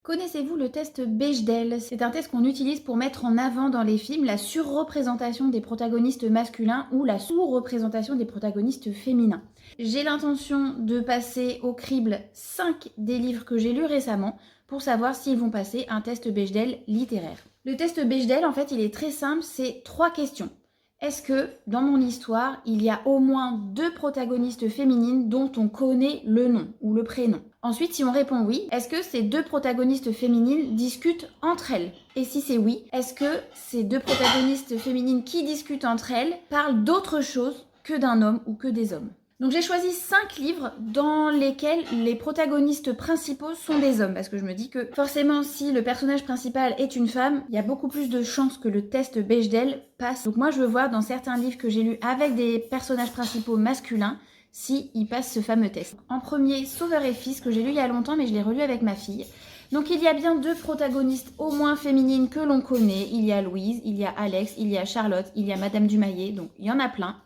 Connaissez-vous le test Bechdel? C'est un test qu'on utilise pour mettre en avant dans les films la surreprésentation des protagonistes masculins ou la sous-représentation des protagonistes féminins. J'ai l'intention de passer au crible 5 des livres que j'ai lus récemment pour savoir s'ils vont passer un test Bechdel littéraire. Le test Bechdel, en fait, il est très simple, c'est 3 questions. Est-ce que, dans mon histoire, il y a au moins 2 protagonistes féminines dont on connaît le nom ou le prénom? Ensuite, si on répond oui, est-ce que ces 2 protagonistes féminines discutent entre elles? Et si c'est oui, est-ce que ces 2 protagonistes féminines qui discutent entre elles parlent d'autre chose que d'un homme ou que des hommes? Donc j'ai choisi 5 livres dans lesquels les protagonistes principaux sont des hommes, parce que je me dis que forcément si le personnage principal est une femme, il y a beaucoup plus de chances que le test Bechdel passe. Donc moi je veux voir dans certains livres que j'ai lus avec des personnages principaux masculins, si ils passent ce fameux test. En premier, Sauveur et Fils, que j'ai lu il y a longtemps mais je l'ai relu avec ma fille. Donc il y a bien 2 protagonistes au moins féminines que l'on connaît. Il y a Louise, il y a Alex, il y a Charlotte, il y a Madame Dumaillet, donc il y en a plein.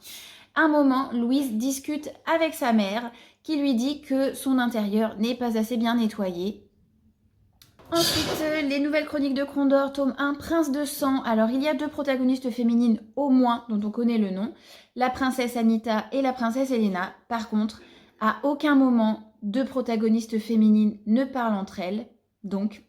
À un moment, Louise discute avec sa mère qui lui dit que son intérieur n'est pas assez bien nettoyé. Ensuite, les nouvelles chroniques de Condor, tome 1, Prince de sang. Alors, il y a 2 protagonistes féminines au moins dont on connaît le nom, la princesse Anita et la princesse Elena. Par contre, à aucun moment, 2 protagonistes féminines ne parlent entre elles. Donc,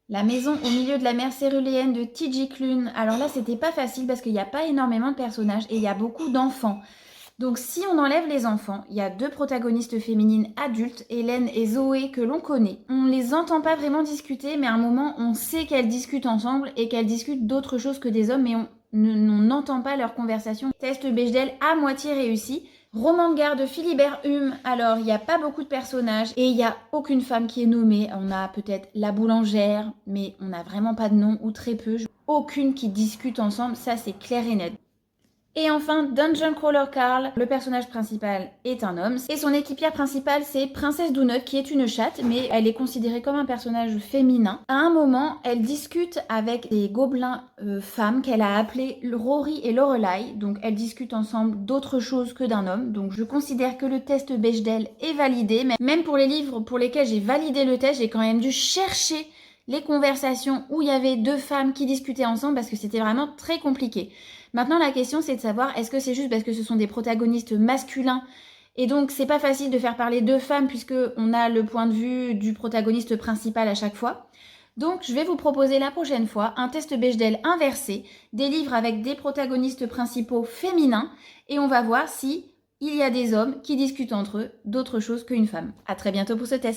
La maison au milieu de la mer céruléenne de T.J. Klune. Alors là, c'était pas facile parce qu'il n'y a pas énormément de personnages et il y a beaucoup d'enfants. Donc si on enlève les enfants, il y a 2 protagonistes féminines adultes, Hélène et Zoé, que l'on connaît. On les entend pas vraiment discuter, mais à un moment, on sait qu'elles discutent ensemble et qu'elles discutent d'autre chose que des hommes, mais on n'entend pas leur conversation. Test Bechdel à moitié réussi. Roman de gare de Philibert Hume. Alors, il n'y a pas beaucoup de personnages et il n'y a aucune femme qui est nommée. On a peut-être la boulangère, mais on n'a vraiment pas de nom ou très peu. Aucune qui discute ensemble, ça c'est clair et net. Et enfin, Dungeon Crawler Carl, le personnage principal est un homme. Et son équipière principale, c'est Princesse Donut, qui est une chatte, mais elle est considérée comme un personnage féminin. À un moment, elle discute avec des gobelins femmes qu'elle a appelés Rory et Lorelai. Donc, elles discutent ensemble d'autre chose que d'un homme. Donc, je considère que le test Bechdel est validé. Mais même pour les livres pour lesquels j'ai validé le test, j'ai quand même dû chercher les conversations où il y avait 2 femmes qui discutaient ensemble parce que c'était vraiment très compliqué. Maintenant, la question, c'est de savoir, est-ce que c'est juste parce que ce sont des protagonistes masculins et donc c'est pas facile de faire parler 2 femmes puisque on a le point de vue du protagoniste principal à chaque fois. Donc, je vais vous proposer la prochaine fois un test Bechdel inversé, des livres avec des protagonistes principaux féminins et on va voir si il y a des hommes qui discutent entre eux d'autre chose qu'une femme. À très bientôt pour ce test.